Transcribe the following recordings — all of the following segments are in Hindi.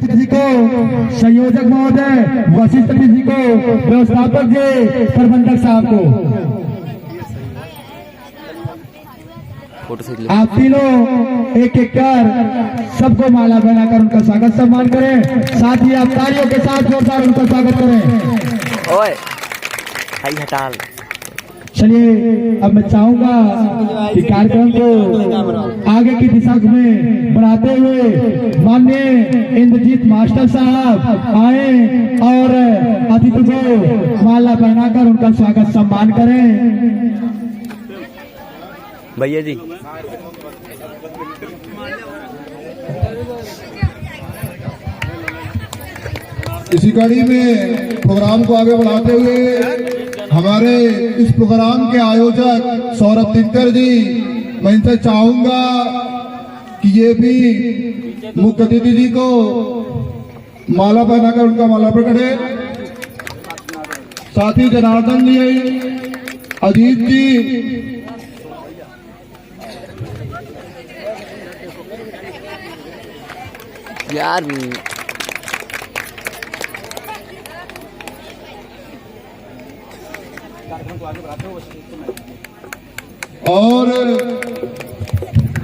जी को, संयोजक महोदय वशिष्ठ जी को, व्यवस्थापक जी, प्रबंधक साहब को, आप तीनों एक एक कर सबको माला पहनाकर उनका स्वागत सम्मान करें। साथ ही आप तालियों के साथ जोरदार उनका स्वागत करें। ओए हटाल। चलिए अब मैं चाहूंगा कि कार्यक्रम को आगे की दिशा में बढ़ाते हुए माननीय इंद्रजीत मास्टर साहब आए और अतिथि को माला पहनाकर उनका स्वागत सम्मान करें। भैया जी इसी कड़ी में प्रोग्राम को आगे बढ़ाते हुए हमारे इस प्रोग्राम के आयोजक सौरभ तिनकर जी, मैं इनसे चाहूंगा कि ये भी मुख्य अतिथि जी को माला पहनाकर उनका माला पकड़े। साथ ही जनार्दन जी, अजीत जी, यार और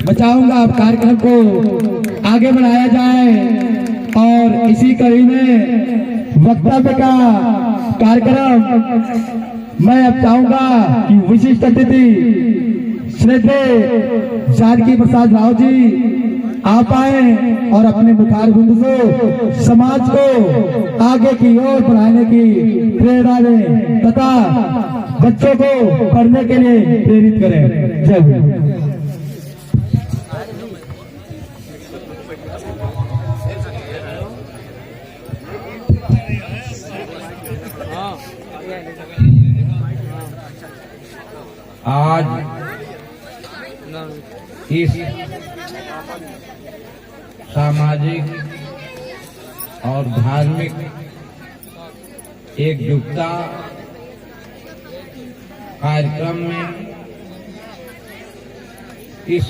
मैं चाहूंगा अब कार्यक्रम को आगे बढ़ाया जाए और इसी कड़ी में वक्तव्य का कार्यक्रम मैं अब चाहूंगा कि विशिष्ट अतिथि श्रद्धेय जानकी प्रसाद राव जी आप आए और अपने मुखारबिंद से समाज को आगे की ओर बढ़ाने की प्रेरणा दें तथा बच्चों को पढ़ने के लिए प्रेरित करें। जय हिंद। आज इस सामाजिक और धार्मिक एकजुटता कार्यक्रम में इस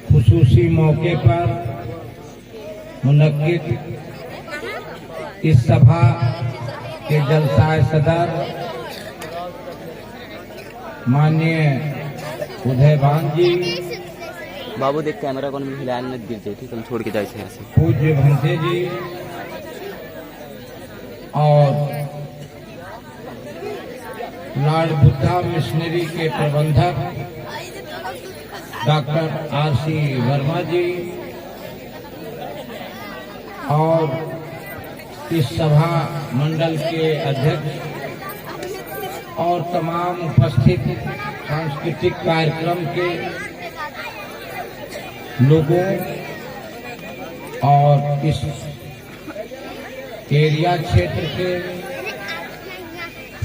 खुसूसी मौके पर मुनक्किद इस सभा के जलसाए सदर माननीय उदयभान जी, बाबू देख कैमरा कौन में हिलाल न गिर जाए, ठीक हम छोड़ के जाए थे ऐसे। पूज्य भंते जी और लॉर्ड बुद्धा मिशनरी के प्रबंधक डॉक्टर आर.सी. वर्मा जी और इस सभा मंडल के अध्यक्ष और तमाम उपस्थित सांस्कृतिक कार्यक्रम के लोगों और इस एरिया क्षेत्र के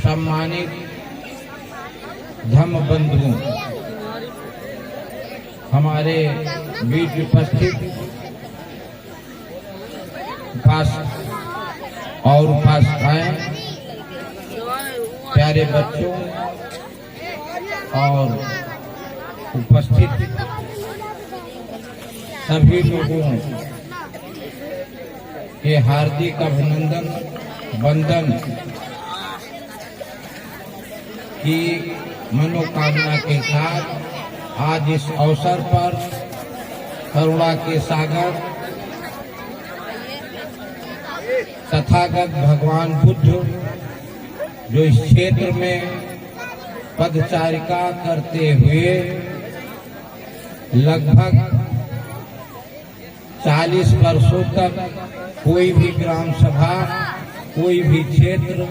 सम्मानित धर्म बंधुओं, हमारे बीच उपस्थित उपासक और उपासिकाएं, प्यारे बच्चों और उपस्थित सभी लोगों के हार्दिक अभिनंदन वंदन की मनोकामना के साथ आज इस अवसर पर करुणा के सागर तथागत भगवान बुद्ध जो इस क्षेत्र में पदचारिका करते हुए लगभग 40 वर्षों तक कोई भी ग्राम सभा, कोई भी क्षेत्र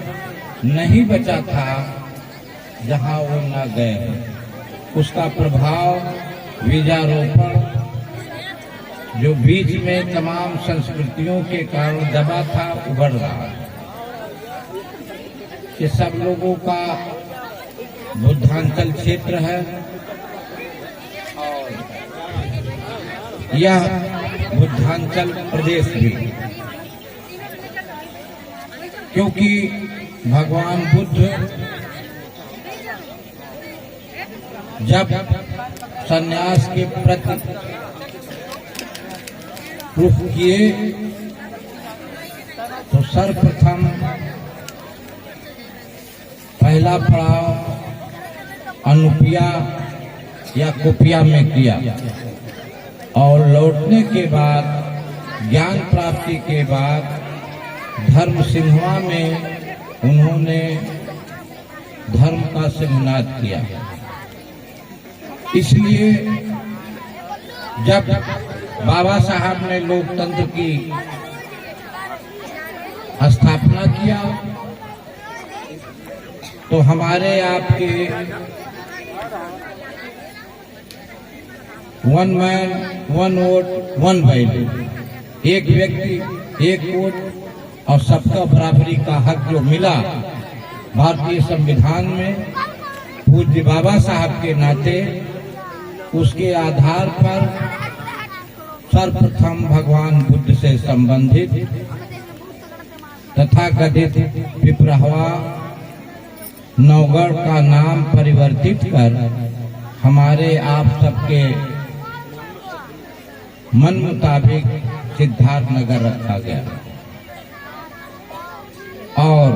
नहीं बचा था जहां वो न गए। उसका प्रभाव बीजारोपण जो बीच में तमाम संस्कृतियों के कारण दबा था, उभर रहा है। ये सब लोगों का बुद्धांचल क्षेत्र है और यह बुद्धांचल प्रदेश भी, क्योंकि भगवान बुद्ध जब सन्यास के प्रति रुख किए तो सर्वप्रथम पहला पड़ाव अनुपिया या कुपिया में किया और लौटने के बाद ज्ञान प्राप्ति के बाद धर्म सिंहवा में उन्होंने धर्म का सिंहनाद किया। इसलिए जब बाबा साहब ने लोकतंत्र की स्थापना किया तो हमारे आपके one man one vote one value, एक व्यक्ति एक वोट और सबका बराबरी का हक जो मिला भारतीय संविधान में पूज्य बाबा साहब के नाते, उसके आधार पर सर्वप्रथम भगवान बुद्ध से संबंधित तथाकथित पिपरहवा नौगढ़ का नाम परिवर्तित कर हमारे आप सबके मन मुताबिक सिद्धार्थनगर रखा गया। और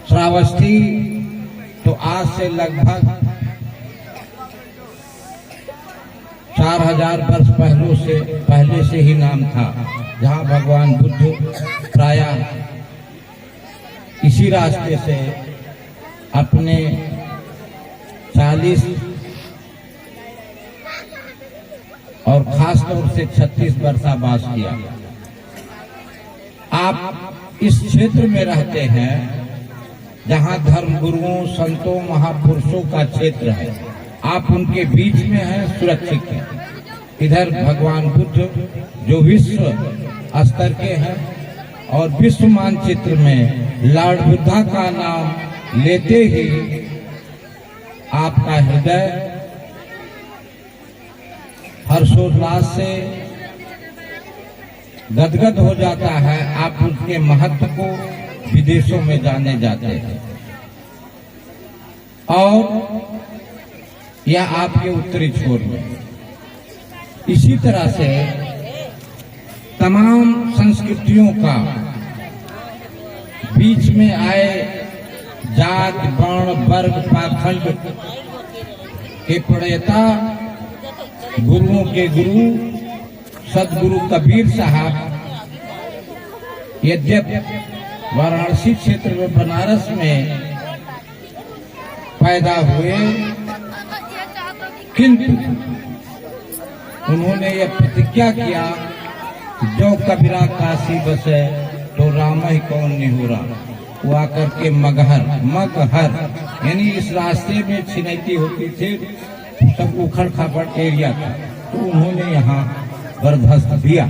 श्रावस्ती तो आज से लगभग 4000 वर्ष पहले से ही नाम था, जहां भगवान बुद्ध प्रायः इसी रास्ते से अपने 40 और खास तौर से 36 वर्षावास किया। आप इस क्षेत्र में रहते हैं जहां धर्म गुरुओं, संतों, महापुरुषों का क्षेत्र है। आप उनके बीच में हैं, सुरक्षित हैं। इधर भगवान बुद्ध जो विश्व स्तर के हैं और विश्व मानचित्र में लॉर्ड बुद्धा का नाम लेते ही आपका हृदय हर्षोल्लास से गदगद हो जाता है। आप उनके महत्व को विदेशों में जाने जाते हैं और यह आपके उत्तरी छोर में। इसी तरह से तमाम संस्कृतियों का बीच में आए जात, वर्ण, वर्ग, पाखंड के प्रणेता गुरुओं के गुरु सदगुरु कबीर साहब यद्यपि वाराणसी क्षेत्र में बनारस में पैदा हुए, किंतु उन्होंने यह प्रतिज्ञा किया जो कबीरा काशी बसे तो राम ही कौन निहुरा। वो आकर के मगहर यानी इस रास्ते में छिनैती होती थी, सब उखड़ खापड़ एरिया था, तो उन्होंने यहाँ बर्दाश्त दिया।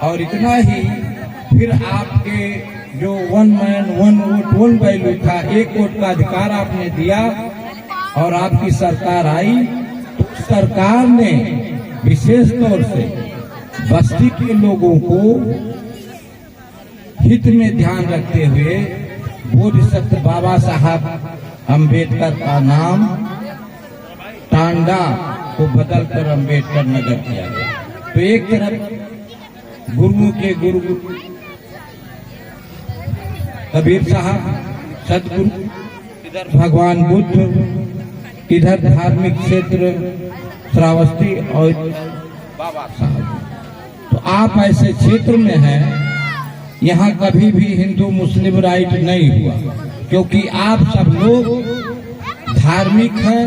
और इतना ही फिर आपके जो one man one vote one value था, एक वोट का अधिकार आपने दिया और आपकी सरकार आई, तो सरकार ने विशेष तौर से बस्ती के लोगों को हित में ध्यान रखते हुए बोधिसत्व बाबा साहब अम्बेडकर का नाम टांडा को बदलकर अम्बेडकर नगर किया गया। तो एक तरफ गुरुओं के गुरु कबीर साहब सदगुरु, इधर भगवान बुद्ध, इधर धार्मिक क्षेत्र श्रावस्ती और बाबा साहब। तो आप ऐसे क्षेत्र में हैं, यहाँ कभी भी हिंदू मुस्लिम राइट नहीं हुआ, क्योंकि आप सब लोग धार्मिक हैं,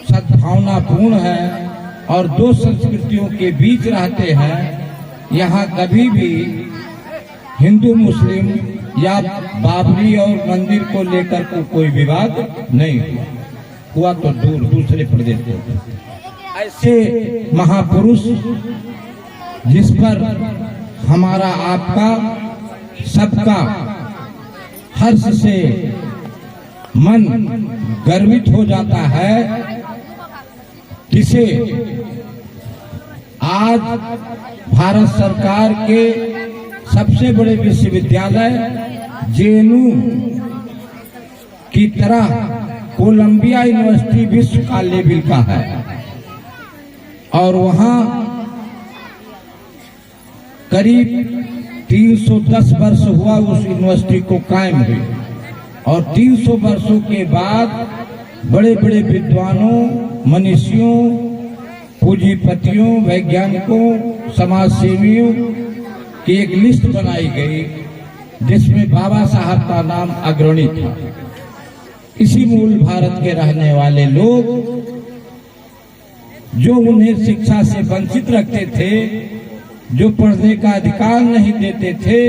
सद्भावनापूर्ण हैं और दो संस्कृतियों के बीच रहते हैं। यहाँ कभी भी हिंदू मुस्लिम या बाबरी और मंदिर को लेकर को कोई विवाद नहीं हुआ तो दूर दूसरे प्रदेश में। ऐसे महापुरुष जिस पर हमारा आपका सबका हर्ष से मन गर्वित हो जाता है, जिसे आज भारत सरकार के सबसे बड़े विश्वविद्यालय जेएनयू की तरह कोलंबिया यूनिवर्सिटी विश्व का लेवल का है और वहां करीब 310 वर्ष हुआ उस यूनिवर्सिटी को कायम हुई। और 300 वर्षों के बाद बड़े बड़े विद्वानों, मनीषियों, पूंजीपतियों, वैज्ञानिकों, समाज सेवियों की एक लिस्ट बनाई गई जिसमें बाबा साहब का नाम अग्रणी था। इसी मूल भारत के रहने वाले लोग जो उन्हें शिक्षा से वंचित रखते थे, जो पढ़ने का अधिकार नहीं देते थे,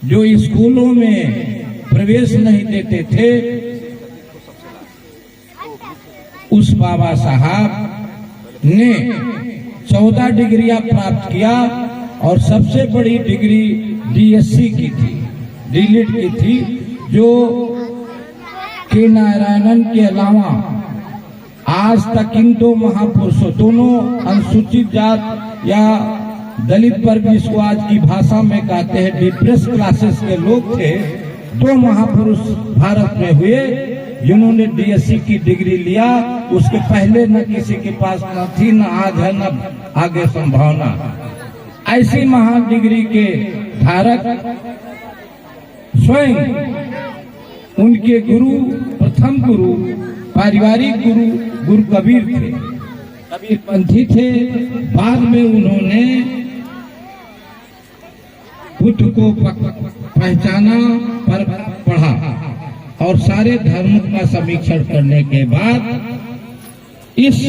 जो स्कूलों में प्रवेश नहीं देते थे, उस बाबा साहब ने 14 डिग्रियां प्राप्त किया और सबसे बड़ी डिग्री डीएससी की थी, डीलिट की थी, जो के नारायणन के अलावा आज तक इन दो महापुरुषों, दोनों अनुसूचित जात या दलित वर्ग जिसको आज की भाषा में कहते हैं डिप्रेस क्लासेस के लोग थे, दो महापुरुष भारत में हुए जिन्होंने डीएससी की डिग्री लिया। उसके पहले न किसी के पास न थी, न आज है, न आगे संभावना। ऐसी महान डिग्री के धारक स्वयं उनके गुरु, प्रथम गुरु, पारिवारिक गुरु, गुरु कबीर थे, कबीरपंथी थे। बाद में उन्होंने बुद्ध को पहचाना, पर पढ़ा और सारे धर्मों का समीक्षण करने के बाद इस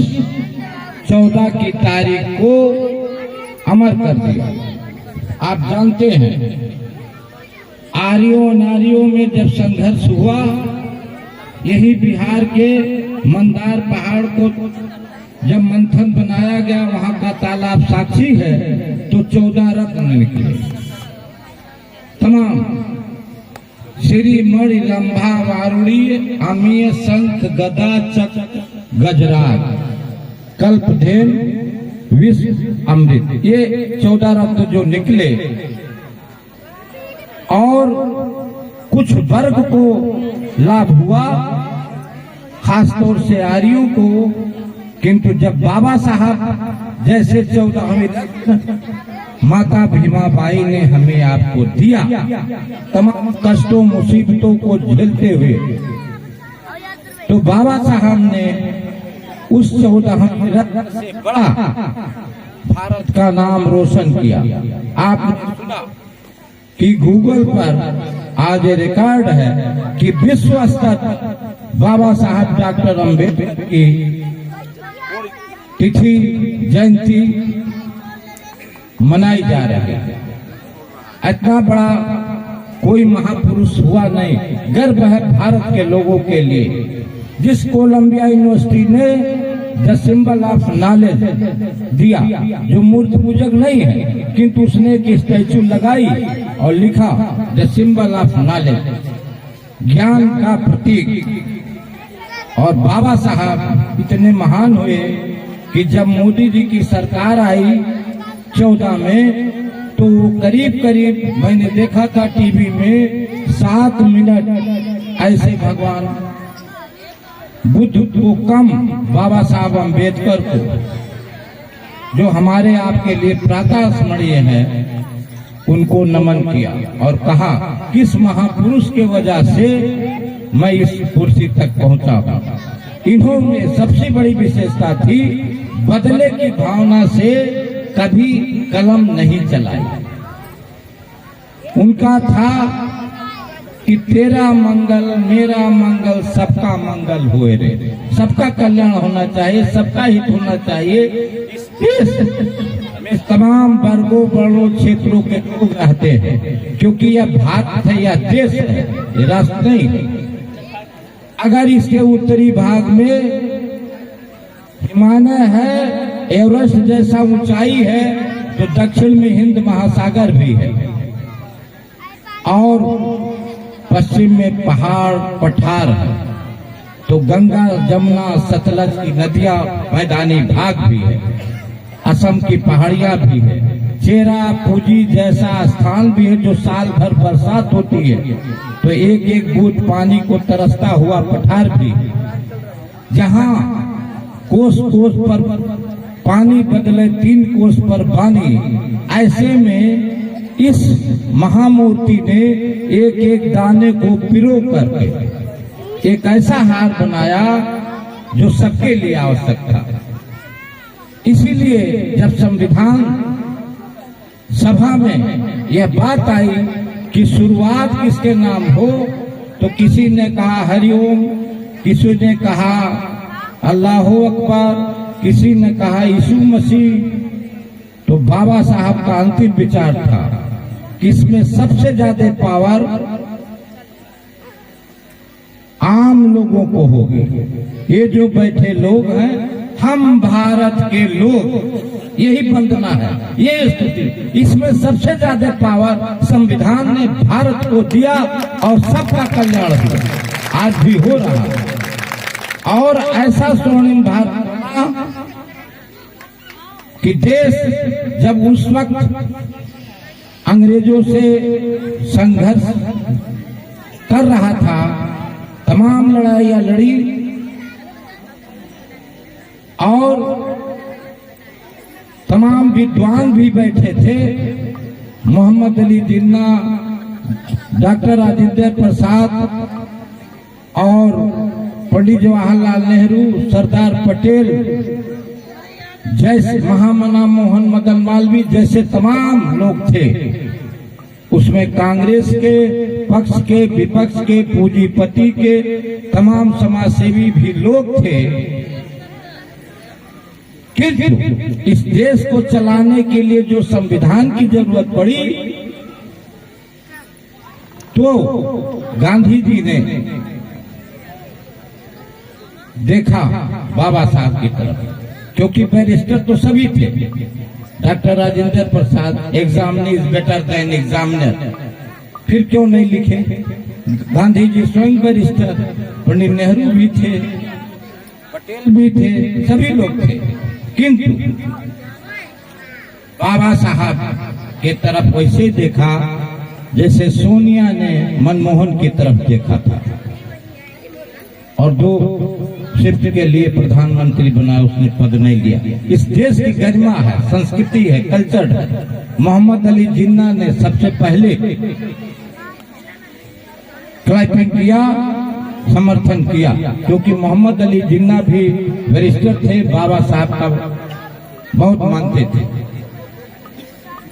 14 की तारीख को अमर कर दिया। आप जानते हैं आर्यों नारियों में जब संघर्ष हुआ, यही बिहार के मंदार पहाड़ को जब मंथन बनाया गया, वहां का तालाब साक्षी है, तो 14 रत्न निकले तमाम। श्री मणि रंभा वारुणी अमीय शंख गदा चक्र गजराज कल्पधेन विश्व अमृत, ये 14 रत्न जो निकले। और कुछ वर्ग को लाभ हुआ, खासतौर से आर्यों को, किंतु जब बाबा साहब जैसे 14वें रत्न माता भीमाबाई ने हमें आपको दिया, तमाम कष्टों मुसीबतों को झेलते हुए, तो बाबा साहब ने उस 14वें रत्न से बड़ा भारत का नाम रोशन किया। आपने सुना कि गूगल पर आज रिकॉर्ड है कि विश्व स्तर बाबा साहब डॉक्टर अम्बेडकर की तिथि, जयंती मनाई जा रही है। इतना बड़ा कोई महापुरुष हुआ नहीं। गर्व है भारत के लोगों के लिए, जिस कोलंबिया यूनिवर्सिटी ने द सिंबल ऑफ नॉलेज दिया, जो मूर्ति पूजक नहीं है, किंतु उसने एक स्टैचू लगाई और लिखा द सिंबल ऑफ नॉलेज, ज्ञान का प्रतीक। और बाबा साहब इतने महान हुए कि जब मोदी जी की सरकार आई 14 में, तो करीब करीब मैंने देखा था टीवी में 7 मिनट ऐसे भगवान बुद्ध को कम, बाबा साहब अम्बेडकर को जो हमारे आपके लिए प्रातः स्मरणीय है, उनको नमन किया और कहा किस महापुरुष के वजह से मैं इस कुर्सी तक पहुंचा हूं। इन्होंने सबसे बड़ी विशेषता थी, बदले की भावना से कभी कलम नहीं चलाई। उनका था कि तेरा मंगल मेरा मंगल सबका मंगल हुए रे, सबका कल्याण होना चाहिए, सबका हित होना चाहिए। इस देश में तमाम वर्गों वर्णों क्षेत्रों के लोग रहते हैं, क्योंकि यह भारत है, यह देश है, ये राष्ट्र नहीं है। अगर इसके उत्तरी भाग में हिमालय है, एवरेस्ट जैसा ऊंचाई है, तो दक्षिण में हिंद महासागर भी है, और पश्चिम में पहाड़ पठार है, तो गंगा जमुना सतलज की नदियां मैदानी भाग भी है, असम की पहाड़ियां भी है, चेरा पूजी जैसा स्थान भी है जो साल भर बरसात होती है तो एक एक बूंद पानी को तरसता हुआ पठार भी, जहां कोस कोस पर पानी बदले 3 कोस पर पानी। ऐसे में इस महामूर्ति ने एक एक दाने को पिरो करके एक ऐसा हार बनाया जो सबके लिए आवश्यक था। इसीलिए जब संविधान सभा में यह बात आई कि शुरुआत किसके नाम हो, तो किसी ने कहा हरिओम, किसी ने कहा अल्लाह अकबर, किसी ने कहा यीशु मसीह। तो बाबा साहब का अंतिम विचार था कि इसमें सबसे ज्यादा पावर आम लोगों को होगी। ये जो बैठे लोग हैं, हम भारत के लोग, यही वंदना है, ये स्तुति। इसमें सबसे ज्यादा पावर संविधान ने भारत को दिया और सबका कल्याण हुआ, आज भी हो रहा है। और ऐसा स्वर्णिम भारत कि देश जब उस वक्त अंग्रेजों से संघर्ष कर रहा था, तमाम लड़ाइयां लड़ी और तमाम विद्वान भी बैठे थे। मोहम्मद अली जिन्ना, डॉक्टर राजेंद्र प्रसाद और पंडित जवाहरलाल नेहरू, सरदार पटेल जैसे, महामना मोहन मदन मालवीय जैसे तमाम लोग थे। उसमें कांग्रेस के पक्ष के, विपक्ष के, पूंजीपति के, तमाम समाजसेवी भी लोग थे। किंतु इस देश को चलाने के लिए जो संविधान की जरूरत पड़ी, तो गांधी जी ने देखा बाबा साहब की तरफ, क्योंकि बैरिस्टर तो सभी थे। Doctor Rajendra Prasad, examiner is better than examiner, फिर क्यों नहीं लिखे? गांधी जी स्वयं बैरिस्टर, पंडित नेहरू भी थे, पटेल भी थे, सभी लोग थे। किंतु बाबा साहब के तरफ वैसे देखा जैसे सोनिया ने मनमोहन की तरफ देखा था, और जो सिर्फ के लिए प्रधानमंत्री बना उसने पद नहीं लिया। इस देश की गरिमा है, संस्कृति है, कल्चर है। मोहम्मद अली जिन्ना ने सबसे पहले क्लाइपिंग किया, समर्थन किया, क्योंकि मोहम्मद अली जिन्ना भी बैरिस्टर थे, बाबा साहब का बहुत मानते थे।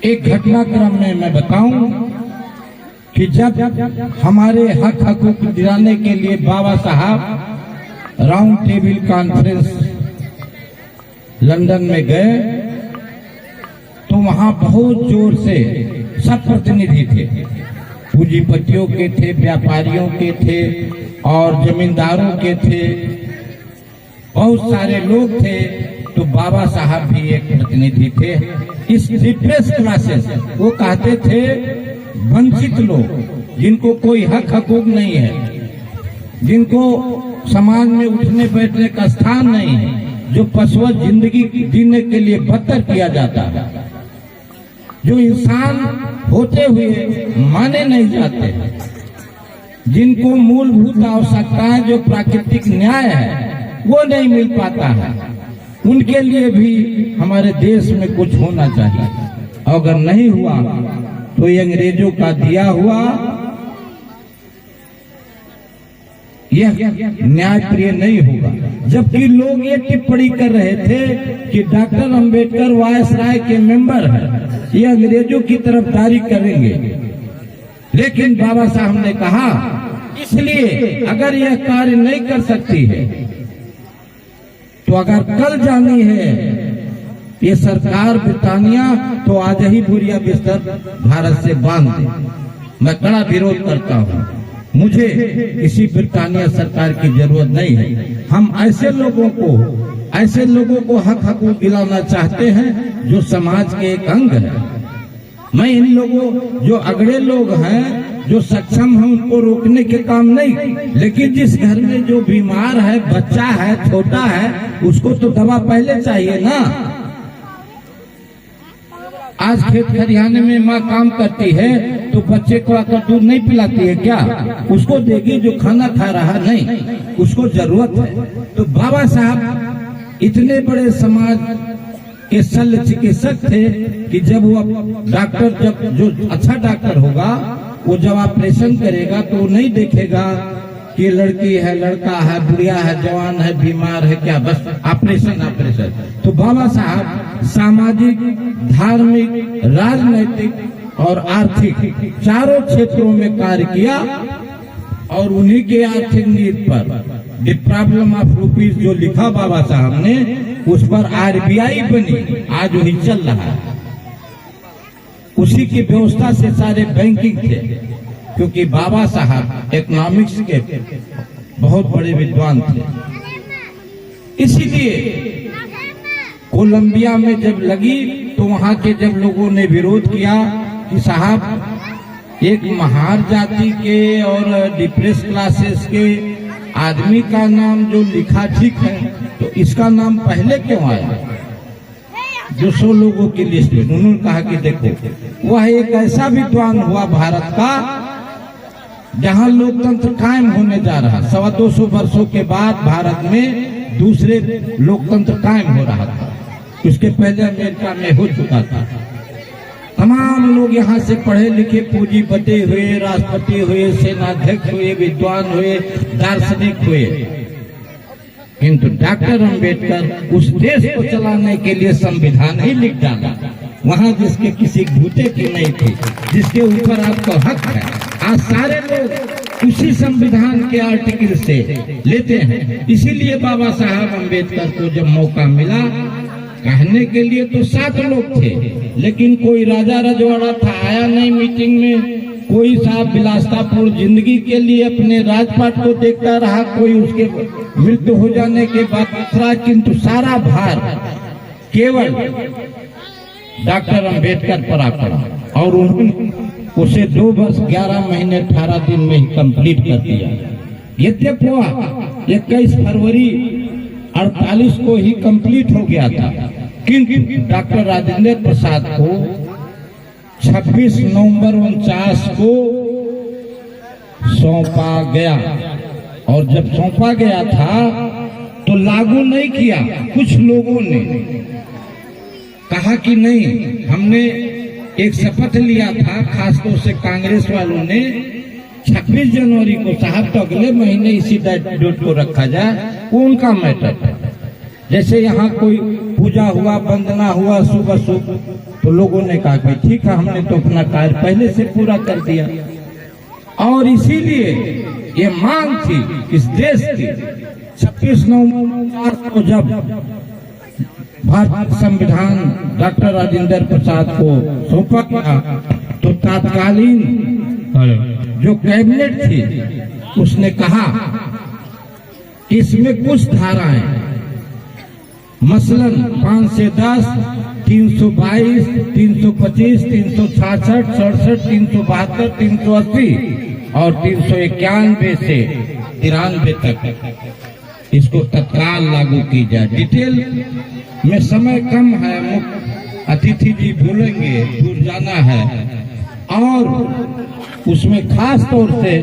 एक घटनाक्रम में मैं बताऊं कि जब हमारे हक हकूक दिलाने के लिए बाबा साहब राउंड टेबल कॉन्फ्रेंस लंदन में गए, तो वहां बहुत जोर से सब प्रतिनिधि थे, पूंजीपतियों के थे, व्यापारियों के थे और जमींदारों के थे, बहुत सारे लोग थे। तो बाबा साहब भी एक प्रतिनिधि थे। इस डिप्रेस क्लासेस, वो कहते थे वंचित लोग, जिनको कोई हक हकूक नहीं है, जिनको समाज में उठने बैठने का स्थान नहीं है, जो पशुवत जिंदगी जीने के लिए बदतर किया जाता है, जो इंसान होते हुए माने नहीं जाते, जिनको मूलभूत आवश्यकताएं जो प्राकृतिक न्याय है वो नहीं मिल पाता है, उनके लिए भी हमारे देश में कुछ होना चाहिए। अगर नहीं हुआ तो ये अंग्रेजों का दिया हुआ यह न्यायप्रिय नहीं होगा। जबकि लोग ये टिप्पणी कर रहे थे कि डॉक्टर अंबेडकर वायसराय के मेंबर हैं, ये अंग्रेजों की तरफदारी करेंगे, लेकिन बाबा साहब ने कहा इसलिए अगर यह कार्य नहीं कर सकती है तो अगर कल जानी है ये सरकार ब्रिटानिया, तो आज ही बुरिया बिस्तर भारत से बांध दे। मैं कड़ा विरोध करता हूँ, मुझे किसी ब्रिटानिया सरकार की जरूरत नहीं है। हम ऐसे लोगों को हक हकूक दिलाना चाहते हैं जो समाज के एक अंग है। मैं इन लोगों, जो अगड़े लोग हैं, जो सक्षम हैं, उनको रोकने के काम नहीं, लेकिन जिस घर में जो बीमार है, बच्चा है, छोटा है, उसको तो दवा पहले चाहिए ना। आज खेत खरियाने में माँ काम करती है तो बच्चे को आकर दूध नहीं पिलाती है क्या? उसको देगी जो खाना खा रहा नहीं, उसको जरूरत है। तो बाबा साहब इतने बड़े समाज के शल्य चिकित्सक थे कि जब वो डॉक्टर, जब जो अच्छा डॉक्टर होगा वो जब ऑपरेशन करेगा तो वो नहीं देखेगा कि लड़की है, लड़का है, बुढ़िया है, जवान है, बीमार है, क्या, बस ऑपरेशन ऑपरेशन। तो बाबा साहब सामाजिक, धार्मिक, राजनैतिक और आर्थिक चारों क्षेत्रों में कार्य किया और उन्हीं के आर्थिक नीति पर द प्रॉब्लम ऑफ रुपीज जो लिखा बाबा साहब ने, उस पर आरबीआई बनी, आज वही चल रहा है। उसी की व्यवस्था से सारे बैंकिंग थे, क्योंकि बाबा साहब इकोनॉमिक्स के बहुत बड़े विद्वान थे। इसीलिए कोलंबिया में जब लगी तो वहां के जब लोगों ने विरोध किया कि साहब एक महार जाति के और डिप्रेस क्लासेस के आदमी का नाम जो लिखा ठीक है, तो इसका नाम पहले क्यों आया? 200 लोगों की लिस्ट में उन्होंने कहा कि देखो, वह एक ऐसा विद्वान हुआ भारत का जहां लोकतंत्र कायम होने जा रहा। 225 वर्षों के बाद भारत में दूसरे लोकतंत्र कायम हो रहा था। उसके पहले अमेरिका में हो चुका था। तमाम लोग यहाँ से पढ़े लिखे पूंजीपति हुए, राष्ट्रपति हुए, सेनाध्यक्ष हुए, विद्वान हुए, दार्शनिक हुए, किंतु डॉक्टर अंबेडकर उस देश को चलाने के लिए संविधान ही लिख डाला, वहाँ जिसके किसी भूते की नहीं थी, जिसके ऊपर आपका हक है। आज सारे लोग उसी संविधान के आर्टिकल से लेते हैं। इसीलिए बाबा साहब अंबेडकर को जब मौका मिला कहने के लिए, तो 7 लोग थे, लेकिन कोई राजा रजवाड़ा था, आया नहीं मीटिंग में। कोई साहब विलासतापूर्ण जिंदगी के लिए अपने राजपाट को देखता रहा, कोई उसके मृत्यु हो जाने के बाद दूसरा, किंतु सारा भार केवल डॉक्टर अंबेडकर पर आ पड़ा और उन्होंने उसे 2 वर्ष 11 महीने 18 दिन में ही कंप्लीट कर दिया। यद्यपि वह 21 फरवरी 48 को ही कंप्लीट हो गया था, किंतु डॉक्टर राजेंद्र प्रसाद को 26 नवंबर 49 को सौंपा गया। और जब सौंपा गया था तो लागू नहीं किया। कुछ लोगों ने कहा कि नहीं, हमने एक शपथ लिया था, खासतौर से कांग्रेस वालों ने, 26 जनवरी को साहब तो अगले महीने इसी डेट को रखा जाए, वो उनका मैटर था। जैसे यहाँ कोई पूजा हुआ, वंदना हुआ, सुबह सुबह, तो लोगों ने कहा कि ठीक है, हमने तो अपना कार्य पहले से पूरा कर दिया। और इसीलिए ये मांग थी इस देश की। 26 नवंबर को जब भारतीय संविधान डॉक्टर राजेंद्र प्रसाद को सौंपा गया, तो तत्कालीन जो कैबिनेट थी उसने कहा कि इसमें कुछ धाराएं, मसलन 5 से 10, 322, 325, 366, 67, 372, 380 और 391 से 93 तक इसको तत्काल लागू की जाए। डिटेल में समय कम है, अतिथि जी बोलेंगे, दूर जाना है। और उसमें खास तौर से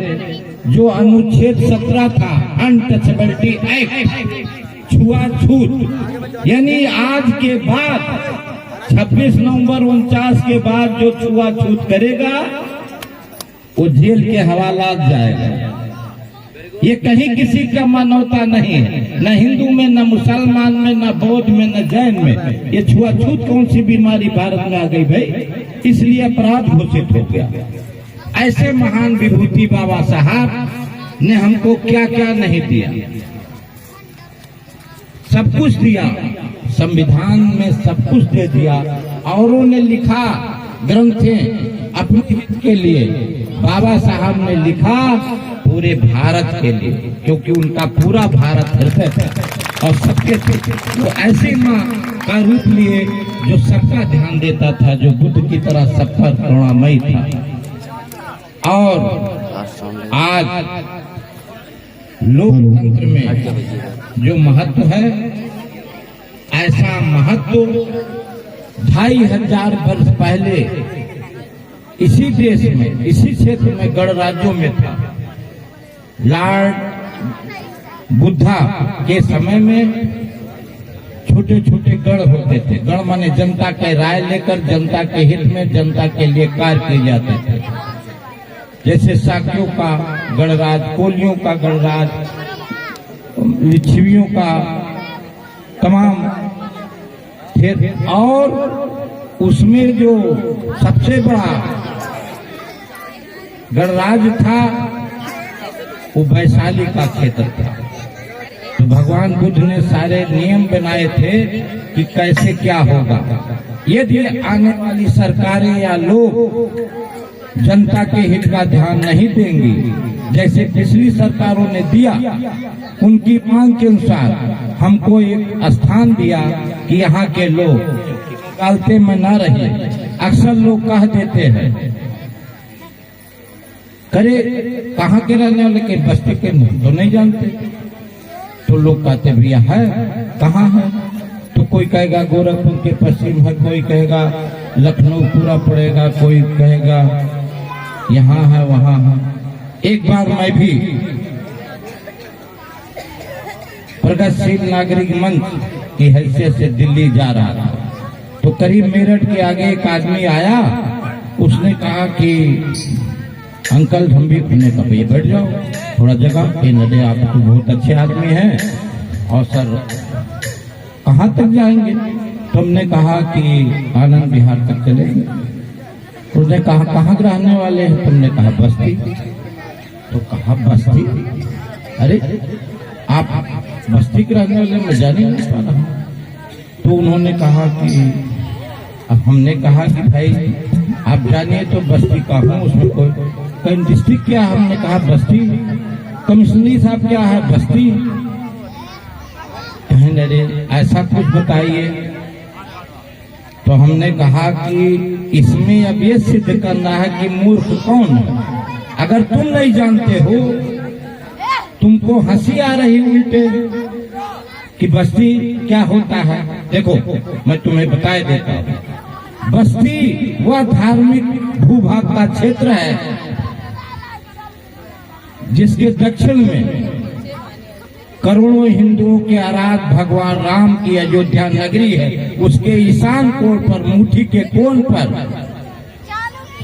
जो अनुच्छेद 17 था, अनटचेबिलिटी एक्ट, छुआछूत, यानी आज के बाद 26 नवंबर 49 के बाद जो छुआछूत करेगा वो जेल के हवालात जाएगा। ये कहीं किसी का मानवता नहीं है, न हिंदू में, न मुसलमान में, न बौद्ध में, न जैन में। ये छुआछूत कौन सी बीमारी भारत में आ गई भाई? इसलिए अपराध घोषित हो गया। ऐसे महान विभूति बाबा साहब ने हमको क्या क्या नहीं दिया, सब कुछ दिया। संविधान में सब कुछ दे दिया। औरों ने लिखा ग्रंथें अपने हित के लिए, बाबा साहब ने लिखा पूरे भारत के लिए, क्योंकि उनका पूरा भारत हृदय था और सबके थे। तो ऐसी माँ का रूप लिए जो सबका ध्यान देता था, जो बुद्ध की तरह सब पर करुणामयी था। और आज लोकतंत्र में जो महत्व है, ऐसा महत्व 2500 वर्ष पहले इसी देश में, इसी क्षेत्र में, गणराज्यों में था। लॉर्ड बुद्धा के समय में छोटे छोटे गढ़ होते थे। गढ़ माने जनता के राय लेकर जनता के हित में जनता के लिए कार्य किए जाते थे। जैसे साकियों का गणराज, कोलियों का गणराज, लिच्छवियों का तमाम थे। और उसमें जो सबसे बड़ा गणराज था वो वैशाली का क्षेत्र था। तो भगवान बुद्ध ने सारे नियम बनाए थे कि कैसे क्या होगा। यदि आने वाली सरकारें या लोग जनता के हित का ध्यान नहीं देंगी, जैसे पिछली सरकारों ने दिया, उनकी मांग के अनुसार हमको एक स्थान दिया कि यहाँ के लोग निकालते में न रहे। अक्सर लोग कह देते हैं, करे कहाँ के रहने वाले के, बस्ती के तो नहीं जानते। तो लोग कहते भैया है कहाँ है, तो कोई कहेगा गोरखपुर के पश्चिम है, कोई कहेगा लखनऊ पूरा पड़ेगा, कोई कहेगा यहाँ है वहाँ है। एक बार मैं भी प्रगतिशील नागरिक मंच की हैसियत से दिल्ली जा रहा था, तो करीब मेरठ के आगे एक आदमी आया। उसने कहा कि अंकल हम भी घूमने का, भैया बैठ जाओ थोड़ा जगह। ये नडे आप तो बहुत अच्छे आदमी हैं, और सर कहाँ तक जाएंगे? तुमने कहा कि आनंद विहार तक चलेंगे। उसने कहा कहाँ रहने वाले हैं? तुमने कहा बस्ती। तो कहा बस्ती, अरे आप बस्ती के रहने वाले, मैं जाने नहीं पा रहा हूँ। तो उन्होंने कहा कि, अब हमने कहा कि भाई आप जानिए तो बस्ती का हूँ, उसमें कोई डिस्ट्रिक्ट क्या है? हमने कहा बस्ती। कमिश्नरी साहब क्या है? बस्ती। कहने लगे ऐसा कुछ बताइए। तो हमने कहा कि इसमें अब ये सिद्ध करना है कि मूर्ख कौन है। अगर तुम नहीं जानते हो, तुमको हंसी आ रही उल्टे कि बस्ती क्या होता है। देखो मैं तुम्हें बता देता हूँ, बस्ती वह धार्मिक भूभाग का क्षेत्र है जिसके दक्षिण में करोड़ों हिंदुओं के आराध्य भगवान राम की अयोध्या नगरी है। उसके ईशान कोण पर, मुट्ठी के कोण पर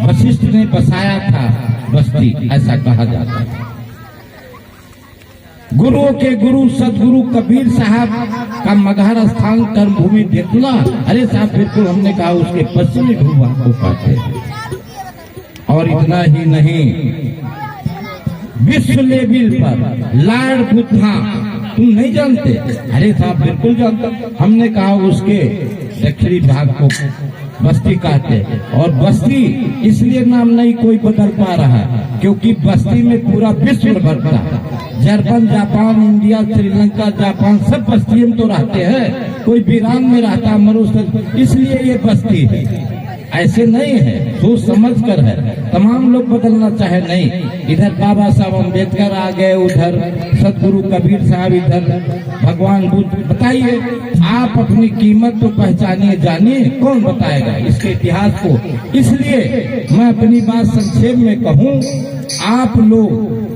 वशिष्ठ ने बसाया था बस्ती, ऐसा कहा जाता है। गुरुओं के गुरु सदगुरु कबीर साहब का मगहर स्थान कर्मभूमि देखना। अरे साहब बिल्कुल, हमने कहा उसके पश्चिमी भूभाग को पाते। और इतना ही नहीं, विश्व लेवल पर लॉर्ड बुद्धा तुम नहीं जानते? अरे साहब बिल्कुल जानता। हमने कहा उसके दक्षिणी भाग को बस्ती कहते, और बस्ती इसलिए नाम नहीं कोई बदल पा रहा क्योंकि बस्ती में पूरा विश्व भरता है। German, Japan, India, Sri Lanka, Japan सब बस्ती में तो रहते हैं। कोई वीरान में रहता मनुष्य, इसलिए ये बस्ती है। ऐसे नहीं है, सोच समझ कर है। तमाम लोग बदलना चाहे नहीं। इधर बाबा साहब अम्बेडकर आ गए, उधर सदगुरु कबीर साहब, इधर भगवान बुद्ध। बताइए, आप अपनी कीमत तो पहचानिए, जानिए, कौन बताएगा इसके इतिहास को। इसलिए मैं अपनी बात संक्षेप में कहूँ, आप लोग,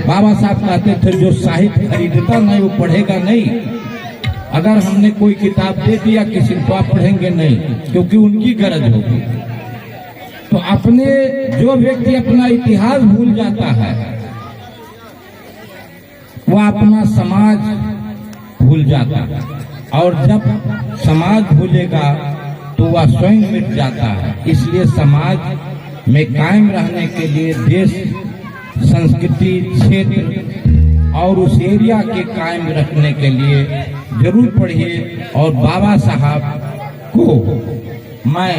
बाबा साहब कहते थे जो साहित्य खरीदता नहीं वो पढ़ेगा नहीं। अगर हमने कोई किताब दे दिया किसी को, आप पढ़ेंगे नहीं क्योंकि उनकी गरज होगी। तो अपने जो व्यक्ति अपना इतिहास भूल जाता है वह अपना समाज भूल जाता है, और जब समाज भूलेगा तो वह स्वयं मिट जाता है। इसलिए समाज में कायम रहने के लिए देश, संस्कृति, क्षेत्र और उस एरिया के कायम रखने के लिए जरूर पढ़िए। और बाबा साहब को मैं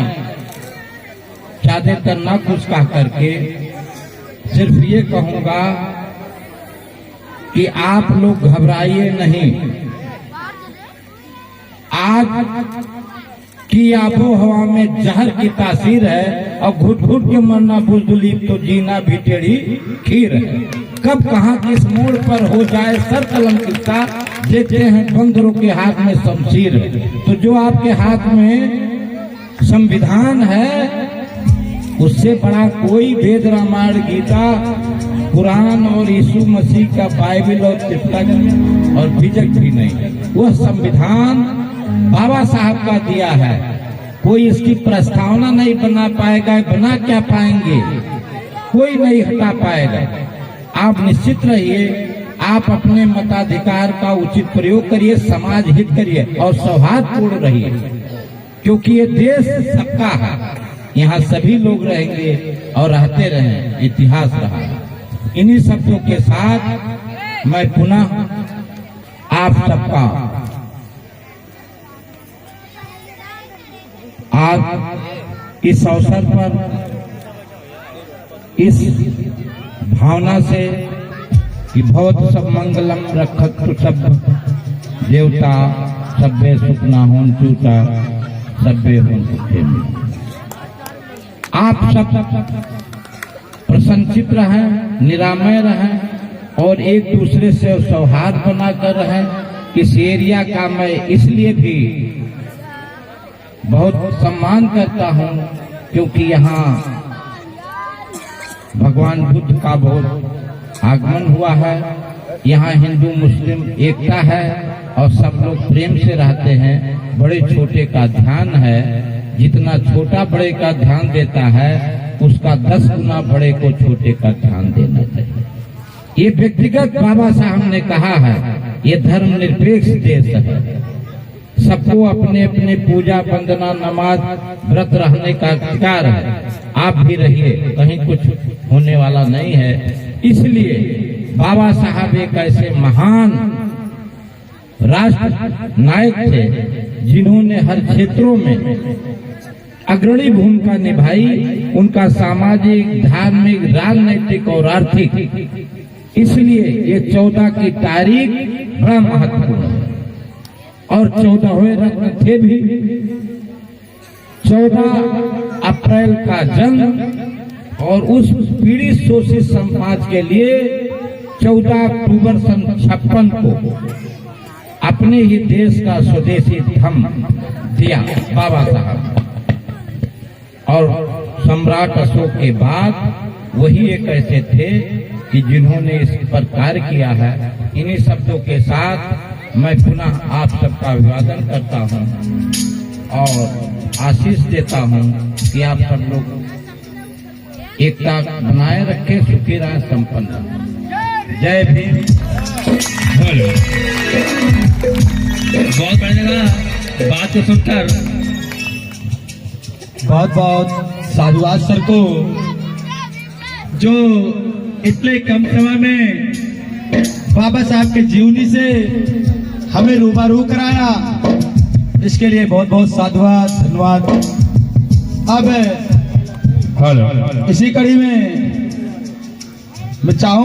ज्यादातर ना कुछ कह करके सिर्फ ये कहूंगा कि आप लोग घबराइए नहीं। आज की आबो हवा में जहर की तासीर है, और घुट घुट के मरना बुजदुली तो जीना भी टेढ़ी खीर है। कब कहाँ किस मोड़ पर हो जाए सर कलंकिता, देखते हैं बंदरों के हाथ में शमशीर है। तो जो आपके हाथ में संविधान है, उससे बड़ा कोई वेद, रामायण, गीता, कुरान और यीशु मसीह का बाइबल और त्रिपिटक और बीजक भी नहीं, वह संविधान बाबा साहब का दिया है। कोई इसकी प्रस्तावना नहीं बना पाएगा, बना क्या पाएंगे, कोई नहीं हटा पाएगा। आप निश्चित रहिए, आप अपने मताधिकार का उचित प्रयोग करिए, समाज हित करिए और सौहार्दपूर्ण रहिए, क्योंकि ये देश सबका है, यहाँ सभी लोग रहेंगे और रहते रहे, इतिहास रहा। इन्हीं शब्दों के साथ मैं पुनः आप सबका आज इस अवसर पर इस भावना से कि भवत सब मंगलम रखत सब देवता सभ्य सुखना होन चूता सभ्य होन सुखे। आप सब प्रसन्नचित रहें, निरामय रहें और एक दूसरे से सौहार्द बनाकर रहें। इस एरिया का मैं इसलिए भी बहुत सम्मान करता हूँ क्योंकि यहाँ भगवान बुद्ध का बहुत आगमन हुआ है। यहाँ हिंदू मुस्लिम एकता है और सब लोग प्रेम से रहते हैं। बड़े छोटे का ध्यान है, जितना छोटा बड़े का ध्यान देता है उसका 10 गुना बड़े को छोटे का ध्यान देना चाहिए। ये व्यक्तिगत बाबा साहब ने कहा है, ये धर्मनिरपेक्ष देश है, सबको अपने अपने पूजा वंदना नमाज व्रत रहने का अधिकार है। आप भी रहिए, कहीं कुछ होने वाला नहीं है। इसलिए बाबा साहब एक ऐसे महान राष्ट्र नायक थे जिन्होंने हर क्षेत्रों में अग्रणी भूमिका निभाई। उनका सामाजिक, धार्मिक, राजनीतिक और आर्थिक, इसलिए ये 14 की तारीख बड़ा महत्वपूर्ण है। और 14वें रत्न थे भी। 14 अप्रैल का जन्म और उस पीड़ित शोषित समाज के लिए 14 अक्टूबर सन 56 को अपने ही देश का स्वदेशी धर्म दिया बाबा साहब। और सम्राट अशोक के बाद वही एक ऐसे थे कि जिन्होंने इस पर कार्य किया है। इन्हीं शब्दों के साथ मैं पुनः आप सबका अभिवादन करता हूं और आशीष देता हूं कि आप सब लोग एकता बनाए रखें, सुखी रहें, संपन्न रहें। जय भीम। हेलो, बहुत बढ़िया लगा बात को सुनकर। बहुत बहुत साधुवाद सर को, जो इतने कम समय में बाबा साहब के जीवनी से हमें रूबरू कराया। इसके लिए बहुत बहुत साधुवाद, धन्यवाद। अब इसी कड़ी में मैं चाहूँ